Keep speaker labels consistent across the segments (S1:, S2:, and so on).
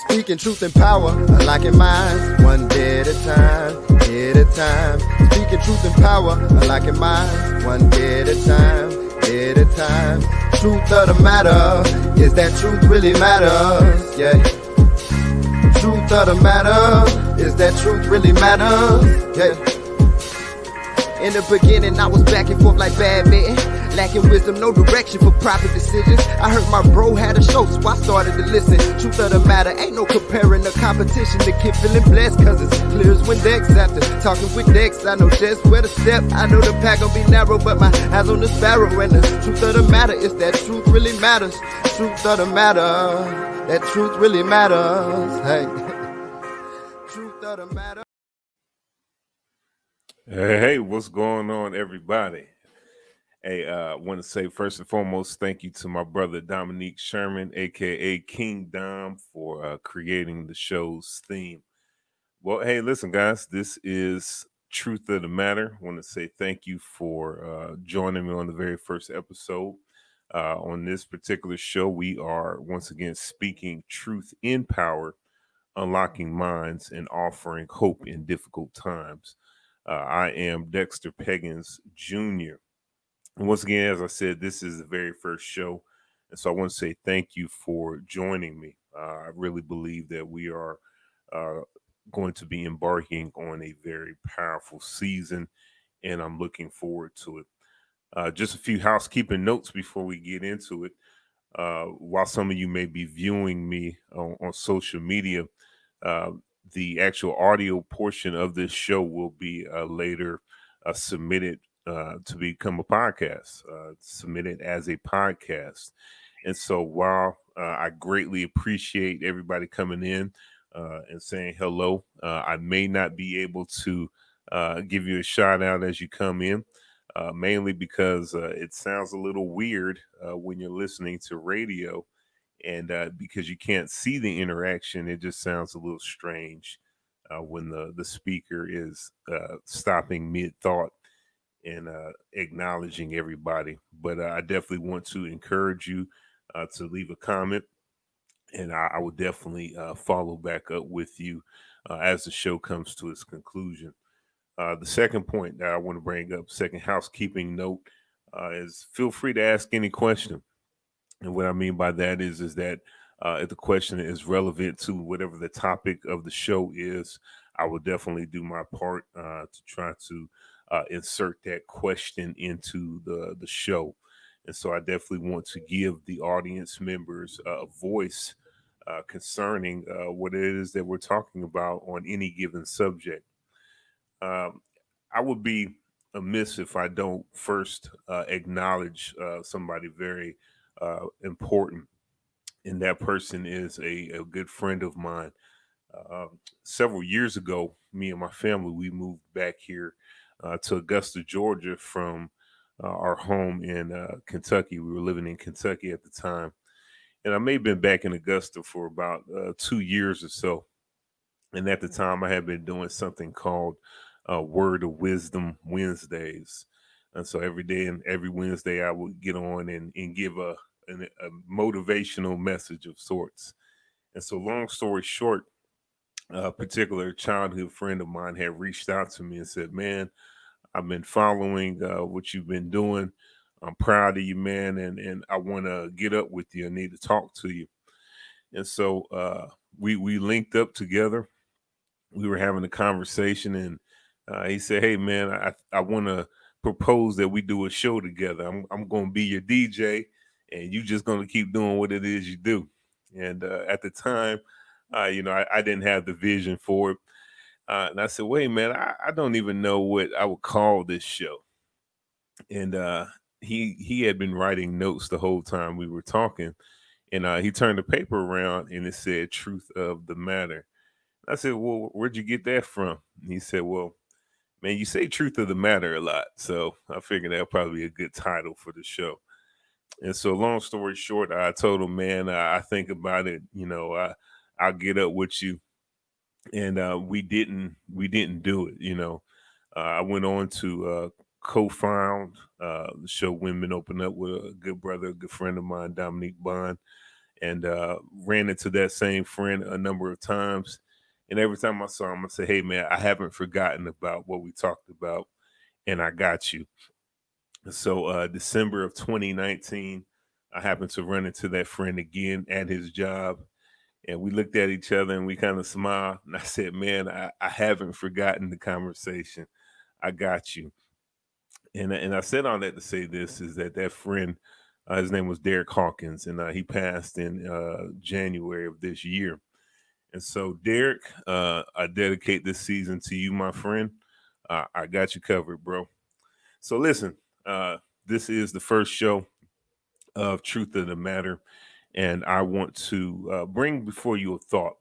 S1: Speaking truth and power, unlocking minds, one day at a time, day at a time. Speaking truth and power, unlocking minds, one day at a time, day at a time. Truth of the matter is that truth really matters, yeah. Truth of the matter is that truth really matters, yeah. In the beginning, I was back and forth like badminton, lacking wisdom, no direction for proper decisions. I heard my bro had a show, so I started to listen. Truth of the matter, ain't no comparing the competition. The kid feeling blessed, cause it's clear as Windex. After talking with Dex, I know just where to step. I know the pack gon' be narrow, but my eyes on the sparrow. And the truth of the matter is that truth really matters. Truth of the matter, that truth really matters. Hey, truth of the matter.
S2: Hey, what's going on, everybody? Hey, I want to say first and foremost, thank you to my brother Dominique Sherman, aka King Dom, for creating the show's theme. Well, hey, listen, guys, this is Truth of the Matter. I want to say thank you for joining me on the very first episode. On this particular show, we are once again speaking truth in power, unlocking minds, and offering hope in difficult times. I am Dexter Peggins Jr. And once again, as I said, this is the very first show. And so I want to say thank you for joining me. I really believe that we are going to be embarking on a very powerful season, and I'm looking forward to it. Just a few housekeeping notes before we get into it. While some of you may be viewing me on social media, the actual audio portion of this show will be later submitted to become a podcast, submitted as a podcast. And so while I greatly appreciate everybody coming in and saying hello, I may not be able to give you a shout out as you come in, mainly because it sounds a little weird when you're listening to radio. And because you can't see the interaction, it just sounds a little strange when the speaker is stopping mid-thought and acknowledging everybody. But I definitely want to encourage you to leave a comment, and I will definitely follow back up with you as the show comes to its conclusion. The second point that I want to bring up, second housekeeping note, is feel free to ask any question. And what I mean by that is that if the question is relevant to whatever the topic of the show is, I will definitely do my part to try to insert that question into the show. And so I definitely want to give the audience members a voice concerning what it is that we're talking about on any given subject. I would be amiss if I don't first acknowledge somebody very important, and that person is a good friend of mine. Several years ago, me and my family, we moved back here to Augusta, Georgia from our home in Kentucky. We were living in Kentucky at the time, and I may have been back in Augusta for about 2 years or so. And at the time, I had been doing something called Word of Wisdom Wednesdays. And so every day and every Wednesday, I would get on and give a motivational message of sorts. And so, long story short, a particular childhood friend of mine had reached out to me and said, "Man, I've been following what you've been doing. I'm proud of you, man, and I want to get up with you. I need to talk to you." And so we linked up together. We were having a conversation, and he said, "Hey, man, I want to propose that we do a show together. I'm going to be your DJ, and you just going to keep doing what it is you do." And at the time, I didn't have the vision for it. And I said, "Wait, man, I don't even know what I would call this show." And he had been writing notes the whole time we were talking, and he turned the paper around and it said "Truth of the Matter." I said, "Well, where'd you get that from?" And he said, "Well, man, you say truth of the matter a lot, so I figured that'll probably be a good title for the show." And so, long story short, I told him, "Man, I think about it. I'll get up with you." And we didn't do it. I went on to co-found the show Women Open Up with a good brother, a good friend of mine, Dominique Bond, and ran into that same friend a number of times. And every time I saw him, I said, "Hey, man, I haven't forgotten about what we talked about, and I got you." So December of 2019, I happened to run into that friend again at his job, and we looked at each other and we kind of smiled. And I said, "Man, I haven't forgotten the conversation. I got you." And I said all that to say this is that friend, his name was Derek Hawkins, and he passed in January of this year. And so, Derek, I dedicate this season to you, my friend. I got you covered, bro. So listen, this is the first show of Truth of the Matter, and I want to bring before you a thought.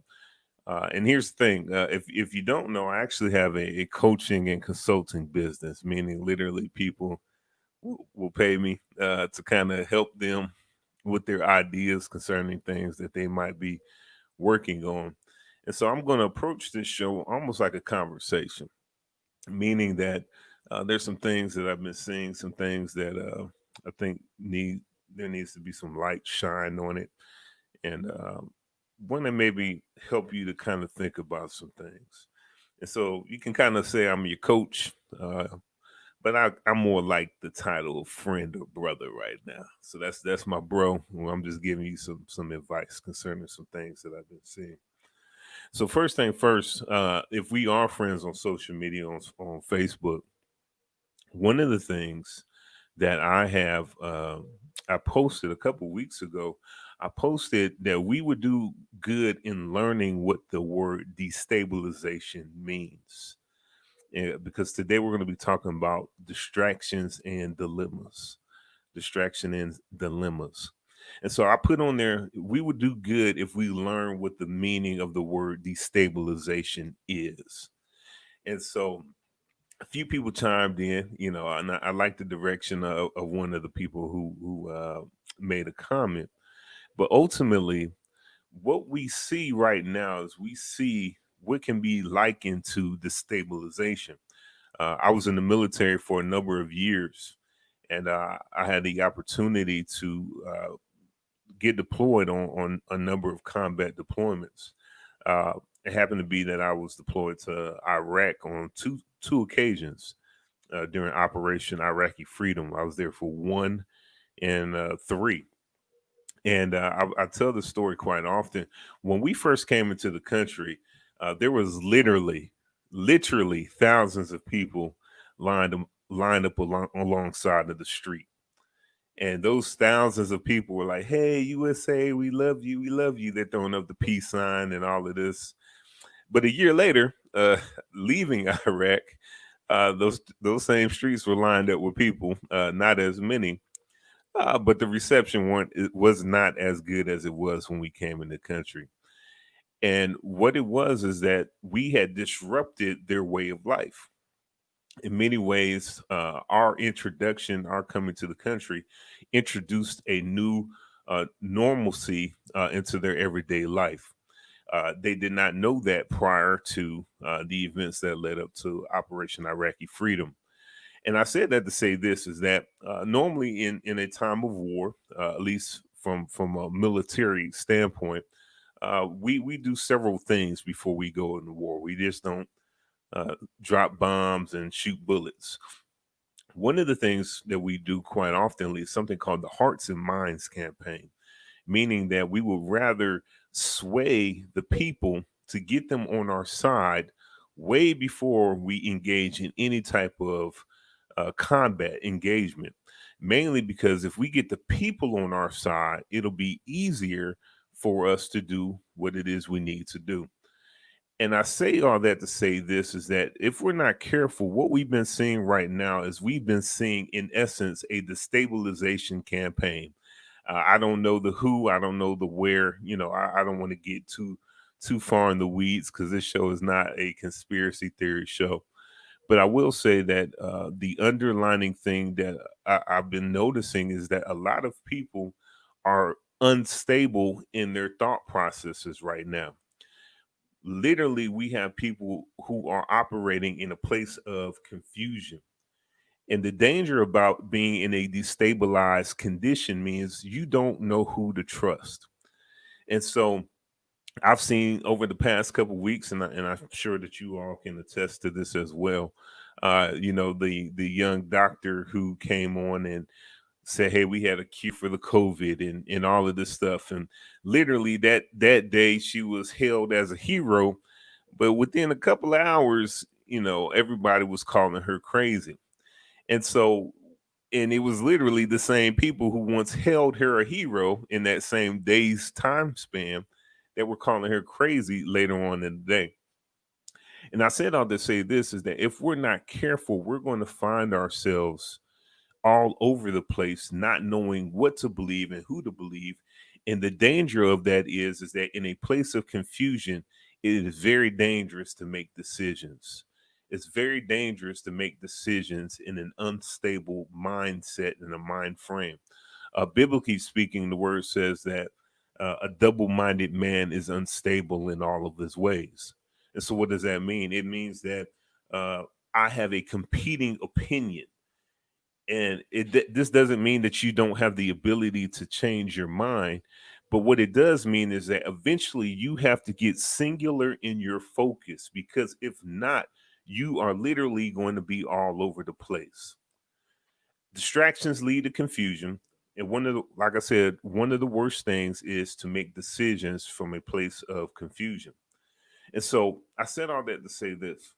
S2: And here's the thing: if you don't know, I actually have a coaching and consulting business, meaning literally people will pay me to kind of help them with their ideas concerning things that they might be working on. And so I'm going to approach this show almost like a conversation, meaning that there's some things that I've been seeing, some things that I think there needs to be some light shine on it, and want to maybe help you to kind of think about some things. And so you can kind of say I'm your coach, but I'm more like the title of friend or brother right now. So that's my bro. Well, I'm just giving you some advice concerning some things that I've been seeing. So first thing first, if we are friends on social media on Facebook, one of the things that I posted a couple weeks ago. I posted that we would do good in learning what the word destabilization means. Because today we're going to be talking about distractions and dilemmas. Distraction and dilemmas. And so I put on there, we would do good if we learn what the meaning of the word destabilization is. And so a few people chimed in, and I like the direction of one of the people who made a comment. But ultimately, what we see right now is we see what can be likened to destabilization. I was in the military for a number of years, and I had the opportunity to get deployed on a number of combat deployments. Uh, it happened to be that I was deployed to Iraq on two occasions during Operation Iraqi Freedom. I was there for one and three. And I tell the story quite often. When we first came into the country, there was literally thousands of people lined lined up alongside of the street, and those thousands of people were like, "Hey, USA, we love you, we love you." They're throwing up the peace sign and all of this. But a year later, leaving Iraq, those same streets were lined up with people, not as many, but the reception it was not as good as it was when we came in the country. And what it was is that we had disrupted their way of life. In many ways, our introduction, our coming to the country, introduced a new normalcy into their everyday life. They did not know that prior to the events that led up to Operation Iraqi Freedom. And I said that to say this is that normally in a time of war, at least from a military standpoint, we do several things before we go into war. We just don't drop bombs and shoot bullets. One of the things that we do quite often is something called the Hearts and Minds campaign, meaning that we would rather sway the people to get them on our side way before we engage in any type of combat engagement. Mainly because if we get the people on our side, it'll be easier for us to do what it is we need to do. And I say all that to say this is that if we're not careful, what we've been seeing right now is we've been seeing, in essence, a destabilization campaign. I don't know the who, I don't know the where. I don't want to get too far in the weeds because this show is not a conspiracy theory show. But I will say that the underlining thing that I've been noticing is that a lot of people are unstable in their thought processes right now. Literally, we have people who are operating in a place of confusion. And the danger about being in a destabilized condition means you don't know who to trust. And so I've seen over the past couple of weeks, and I'm sure that you all can attest to this as well. The young doctor who came on and said, "Hey, we had a cure for the COVID and all of this stuff." And literally that day, she was hailed as a hero, but within a couple of hours, everybody was calling her crazy. And so, and it was literally the same people who once held her a hero in that same day's time span that were calling her crazy later on in the day. And I said all to say this is that if we're not careful, we're going to find ourselves all over the place, not knowing what to believe and who to believe. And the danger of that is that in a place of confusion, it is very dangerous to make decisions. It's very dangerous to make decisions in an unstable mindset and a mind frame. Biblically speaking, the word says that a double minded man is unstable in all of his ways. And so, what does that mean? It means that uh, I have a competing opinion, and this doesn't mean that you don't have the ability to change your mind, but what it does mean is that eventually you have to get singular in your focus, because if not, you are literally going to be all over the place. Distractions lead to confusion, and like I said, one of the worst things is to make decisions from a place of confusion. And so I said all that to say this: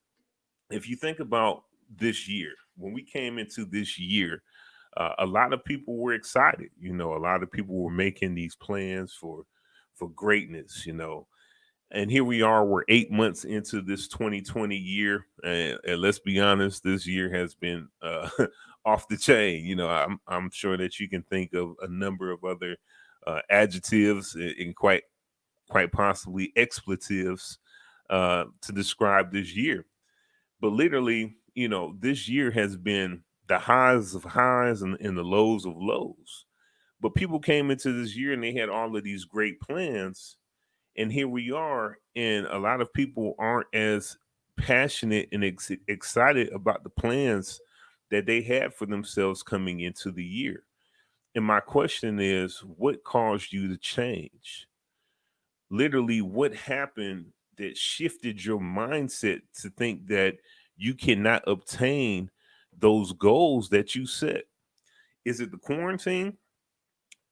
S2: if you think about this year, when we came into this year, a lot of people were excited. A lot of people were making these plans for greatness. And here we are. We're 8 months into this 2020 year, and let's be honest, this year has been off the chain. I'm sure that you can think of a number of other adjectives and quite possibly expletives to describe this year. But literally, this year has been the highs of highs and the lows of lows. But people came into this year and they had all of these great plans. And here we are. And a lot of people aren't as passionate and excited about the plans that they had for themselves coming into the year. And my question is, what caused you to change? Literally, what happened that shifted your mindset to think that you cannot obtain those goals that you set? Is it the quarantine?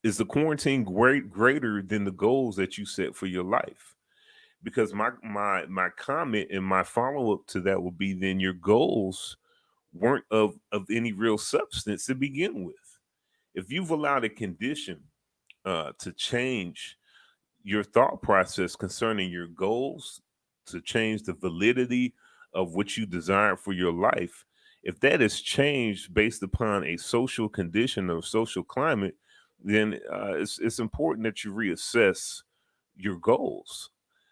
S2: Is the quarantine greater than the goals that you set for your life? Because my comment and my follow up to that would be, then your goals weren't of any real substance to begin with. If you've allowed a condition to change your thought process concerning your goals, to change the validity of what you desire for your life, if that is changed based upon a social condition or social climate, then it's important that you reassess your goals,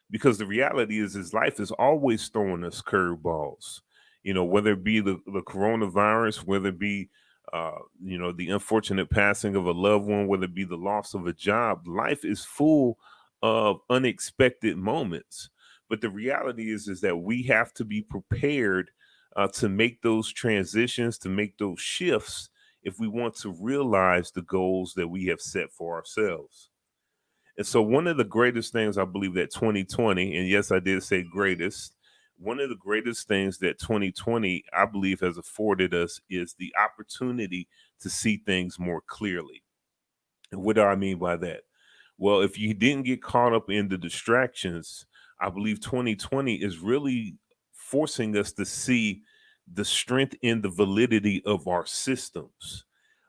S2: because the reality is life is always throwing us curveballs. Whether it be the coronavirus, whether it be the unfortunate passing of a loved one, whether it be the loss of a job, life is full of unexpected moments. But the reality is that we have to be prepared to make those transitions, to make those shifts, if we want to realize the goals that we have set for ourselves. And so, one of the greatest things I believe that 2020, and yes, I did say greatest, one of the greatest things that 2020, I believe, has afforded us is the opportunity to see things more clearly. And what do I mean by that? Well, if you didn't get caught up in the distractions, I believe 2020 is really forcing us to see the strength in the validity of our systems.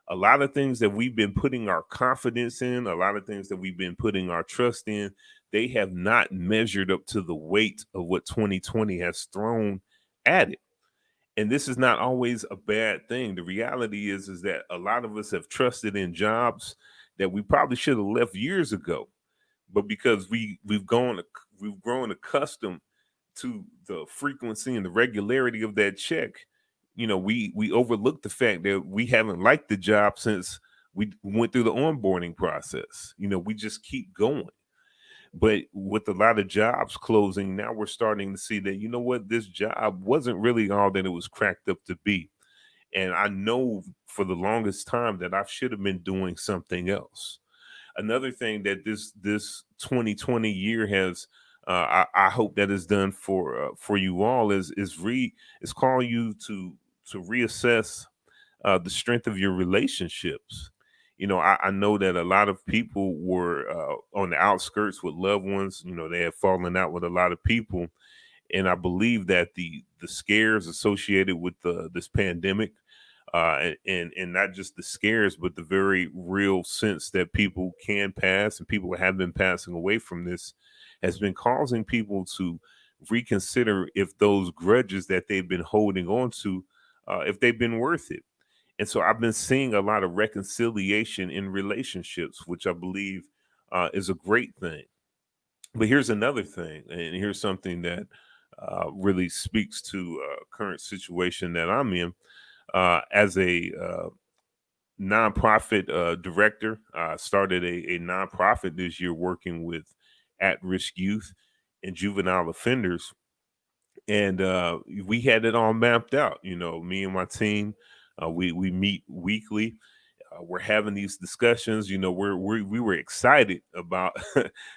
S2: A lot of things that we've been putting our confidence in, a lot of things that we've been putting our trust in, they have not measured up to the weight of what 2020 has thrown at it. And this is not always a bad thing. The reality is that a lot of us have trusted in jobs that we probably should have left years ago, but because we've grown accustomed to the frequency and the regularity of that check, we overlook the fact that we haven't liked the job since we went through the onboarding process. We just keep going. But with a lot of jobs closing, now we're starting to see that, this job wasn't really all that it was cracked up to be. And I know for the longest time that I should have been doing something else. Another thing that this 2020 year has, I hope that is done for you all, is calling you to reassess the strength of your relationships. I know that a lot of people were on the outskirts with loved ones. They have fallen out with a lot of people, and I believe that the scares associated with this pandemic, and not just the scares, but the very real sense that people can pass and people have been passing away from this, has been causing people to reconsider if those grudges that they've been holding on to, if they've been worth it. And so I've been seeing a lot of reconciliation in relationships, which I believe is a great thing. But here's another thing, and here's something that really speaks to current situation that I'm in. As a nonprofit director, I started a nonprofit this year working with at-risk youth and juvenile offenders, and we had it all mapped out. Me and my team, we meet weekly. We're having these discussions. We were excited about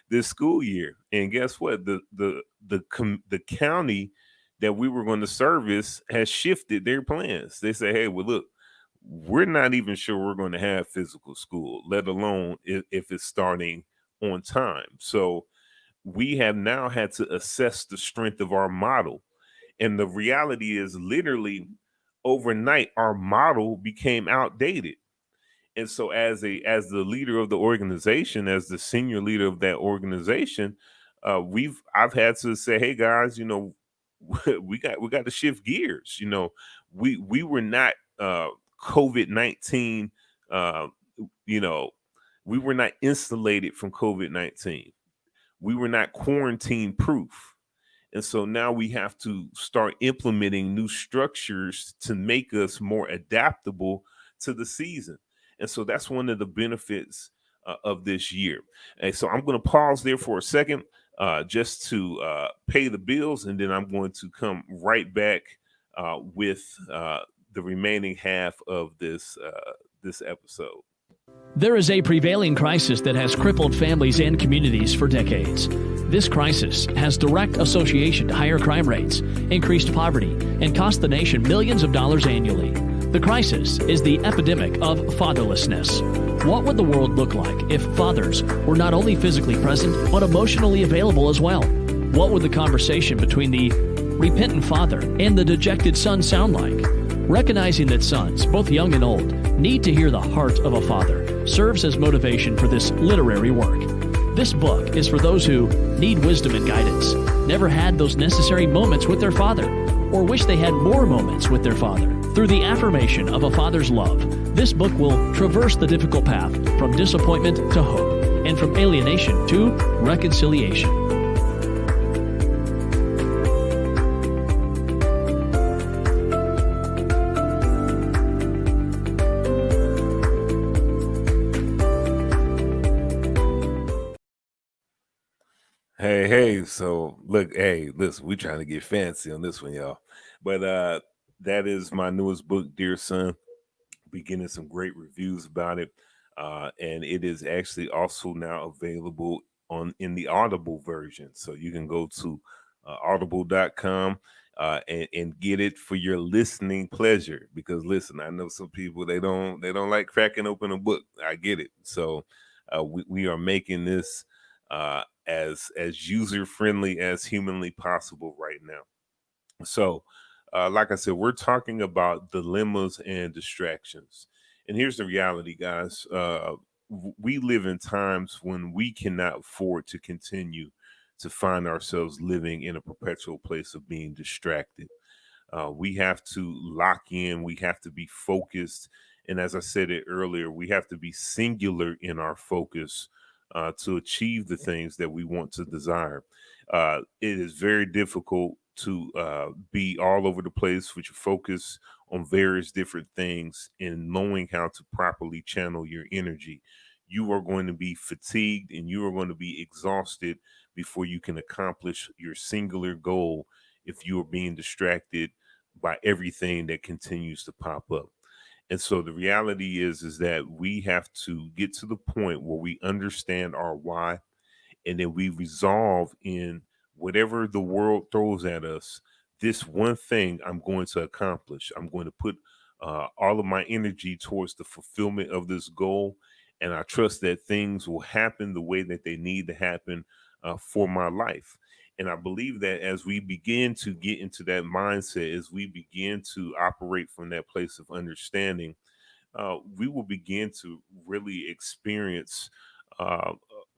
S2: this school year, and guess what? The county that we were going to service has shifted their plans. They say, "Hey, well, look, we're not even sure we're going to have physical school, let alone if it's starting on time." So we have now had to assess the strength of our model, and the reality is, literally overnight, our model became outdated. And so as the leader of the organization, as the senior leader of that organization, I've had to say, hey guys, we got to shift gears. We were not COVID-19, uh, you know, we were not insulated from COVID-19. We were not quarantine proof. And so now we have to start implementing new structures to make us more adaptable to the season. And so that's one of the benefits of this year. And so I'm going to pause there for a second, just to pay the bills, and then I'm going to come right back with the remaining half of this episode.
S3: There is a prevailing crisis that has crippled families and communities for decades. This crisis has direct association to higher crime rates, increased poverty, and cost the nation millions of dollars annually. The crisis is the epidemic of fatherlessness. What would the world look like if fathers were not only physically present, but emotionally available as well? What would the conversation between the repentant father and the dejected son sound like? Recognizing that sons, both young and old, need to hear the heart of a father serves as motivation for this literary work. This book is for those who need wisdom and guidance, never had those necessary moments with their father, or wish they had more moments with their father. Through the affirmation of a father's love, this book will traverse the difficult path from disappointment to hope, and from alienation to reconciliation.
S2: Hey, so look, hey, listen, we trying to get fancy on this one, y'all. But that is my newest book, Dear Son. Be getting some great reviews about it. And it is actually also now available in the Audible version. So you can go to audible.com and get it for your listening pleasure. Because listen, I know some people they don't like cracking open a book. I get it. So we are making this as user friendly as humanly possible right now. So, like I said, we're talking about dilemmas and distractions. And here's the reality, guys. We live in times when we cannot afford to continue to find ourselves living in a perpetual place of being distracted. We have to lock in, we have to be focused. And as I said it earlier, we have to be singular in our focus to achieve the things that we want to desire. It is very difficult to be all over the place with your focus on various different things and knowing how to properly channel your energy. You are going to be fatigued and you are going to be exhausted before you can accomplish your singular goal if you are being distracted by everything that continues to pop up. And so the reality is that we have to get to the point where we understand our why, and then we resolve in whatever the world throws at us. This one thing I'm going to accomplish. I'm going to put all of my energy towards the fulfillment of this goal, and I trust that things will happen the way that they need to happen for my life. And I believe that as we begin to get into that mindset, as we begin to operate from that place of understanding, we will begin to really experience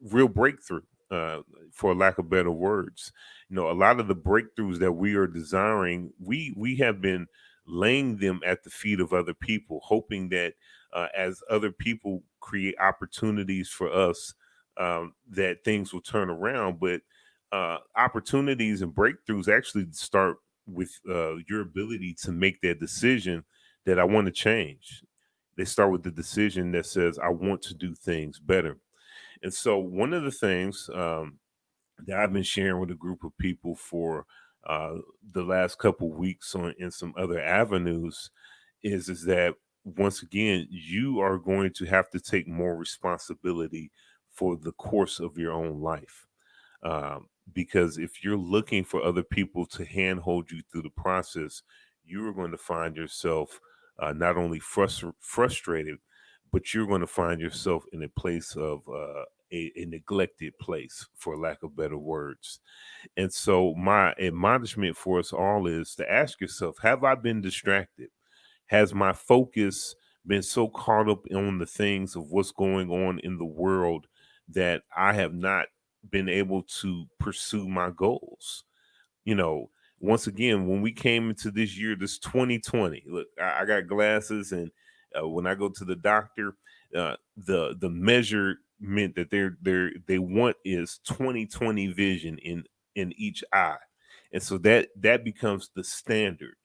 S2: real breakthrough, uh, for lack of better words. You know, a lot of the breakthroughs that we are desiring, we have been laying them at the feet of other people, hoping that as other people create opportunities for us, that things will turn around. But opportunities and breakthroughs actually start with your ability to make that decision that I want to change. They start with the decision that says, I want to do things better. And so, one of the things that I've been sharing with a group of people for uh, the last couple weeks on in some other avenues is that once again, you are going to have to take more responsibility for the course of your own life. Because if you're looking for other people to handhold you through the process, you are going to find yourself not only frustrated, but you're going to find yourself in a place of a neglected place, for lack of better words. And so, my admonishment for us all is to ask yourself, have I been distracted? Has my focus been so caught up on the things of what's going on in the world that I have not been able to pursue my goals? You know, once again, when we came into this year, this 2020, look, I got glasses, and when I go to the doctor, the measurement that they want is 2020 vision in each eye, and so that becomes the standard.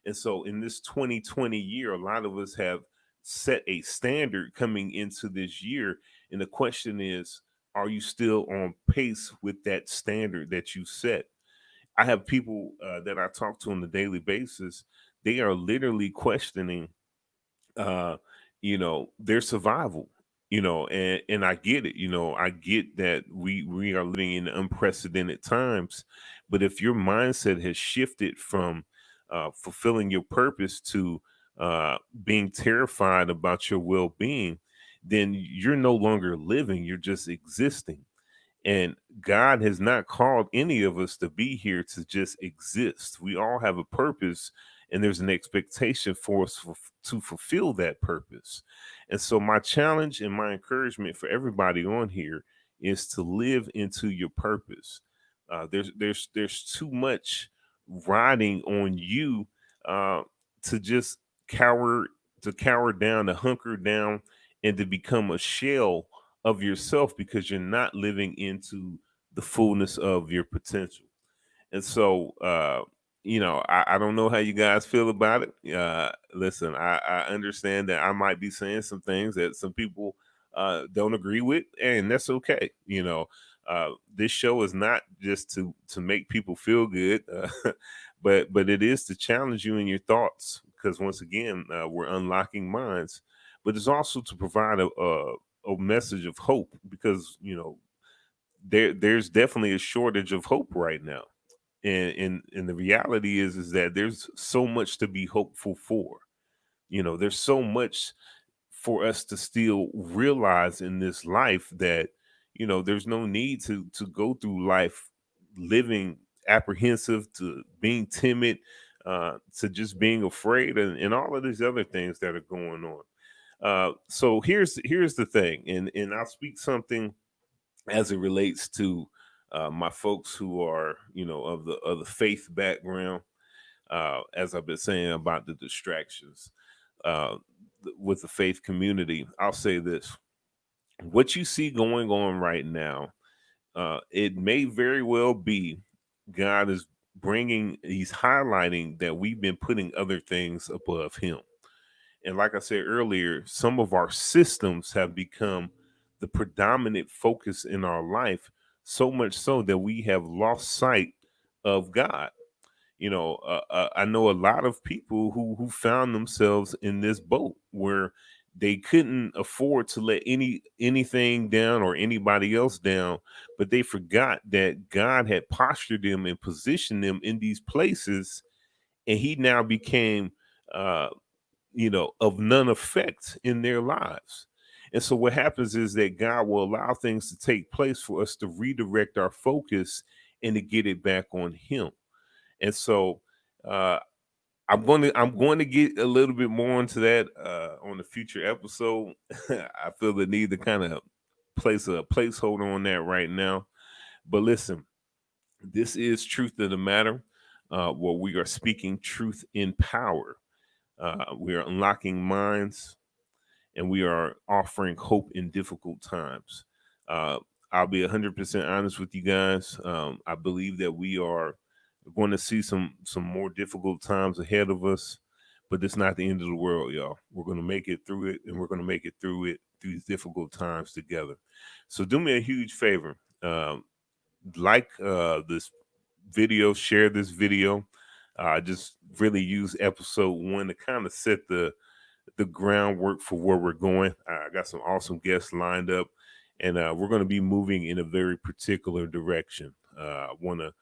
S2: And so in this 2020 year, a lot of us have set a standard coming into this year, and the question is, are you still on pace with that standard that you set? I have people that I talk to on a daily basis. They are literally questioning, uh, their survival. And I get it. I get that we are living in unprecedented times. But if your mindset has shifted from fulfilling your purpose to being terrified about your well being, then you're no longer living. You're just existing. And God has not called any of us to be here to just exist. We all have a purpose, and there's an expectation for us to fulfill that purpose. And so, my challenge and my encouragement for everybody on here is to live into your purpose. There's too much riding on you to just cower cower down, to hunker down, and to become a shell of yourself because you're not living into the fullness of your potential. And so, I don't know how you guys feel about it. Listen, I understand that I might be saying some things that some people don't agree with, and that's okay. This show is not just to make people feel good, but it is to challenge you in your thoughts. Because once again, we're unlocking minds, but it's also to provide a message of hope, because there's definitely a shortage of hope right now, and the reality is that there's so much to be hopeful for. There's so much for us to still realize in this life that there's no need to go through life living apprehensive, to being timid, to just being afraid, and all of these other things that are going on. So here's the thing, and I'll speak something as it relates to my folks who are of the faith background. As I've been saying about the distractions uh, with the faith community, I'll say this: what you see going on right now, it may very well be God is He's highlighting that we've been putting other things above Him. And like I said earlier, some of our systems have become the predominant focus in our life, so much so that we have lost sight of God. I know a lot of people who found themselves in this boat where they couldn't afford to let anything down or anybody else down, but they forgot that God had postured them and positioned them in these places, and he now became of none effect in their lives. And so what happens is that God will allow things to take place for us to redirect our focus and to get it back on him. And so I'm going to get a little bit more into that on the future episode. I feel the need to kind of place a placeholder on that right now. But listen, this is Truth of the Matter, where we are speaking truth in power. We are unlocking minds, and we are offering hope in difficult times. I'll be 100% honest with you guys. I believe that we are going to see some more difficult times ahead of us, but it's not the end of the world, y'all. We're going to make it through it, and we're going to make it through these difficult times together. So do me a huge favor. Like this video, share this video. I just really use episode 1 to kind of set the groundwork for where we're going. I got some awesome guests lined up, and we're going to be moving in a very particular direction. We're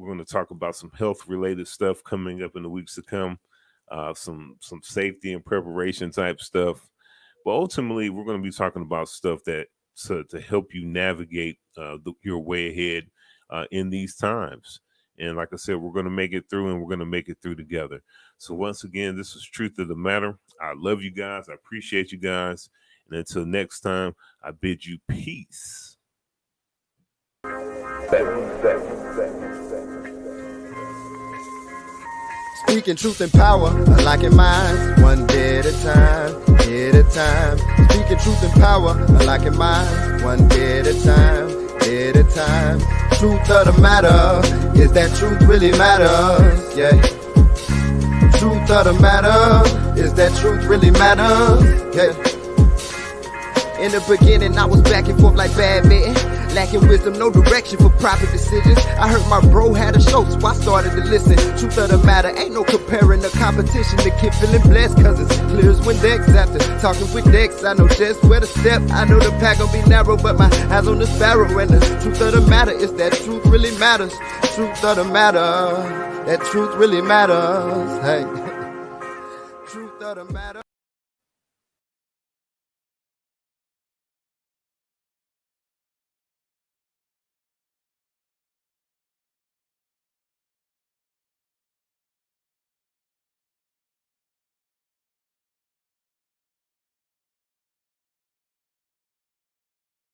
S2: going to talk about some health related stuff coming up in the weeks to come, some safety and preparation type stuff. But ultimately, we're going to be talking about stuff that to help you navigate your way ahead in these times. And like I said, we're going to make it through, and we're going to make it through together. So once again, this is Truth of the Matter. I love you guys. I appreciate you guys. And until next time, I bid you peace.
S1: Speaking truth and power, unlocking minds, one day at a time, day at a time. Speaking truth and power, unlocking minds, one day at a time, day at a time. Truth of the matter is that truth really matters, yeah. Truth of the matter is that truth really matters, yeah. In the beginning, I was back and forth like badminton, lacking wisdom, no direction for proper decisions. I heard my bro had a show, so I started to listen. Truth of the matter, ain't no comparing the competition. The kid feeling blessed, cause it's clear as Windex. After talking with Dex, I know just where to step. I know the pack gon' be narrow, but my eyes on the sparrow. And the truth of the matter is that truth really matters. Truth of the matter, that truth really matters. Hey, truth of the matter.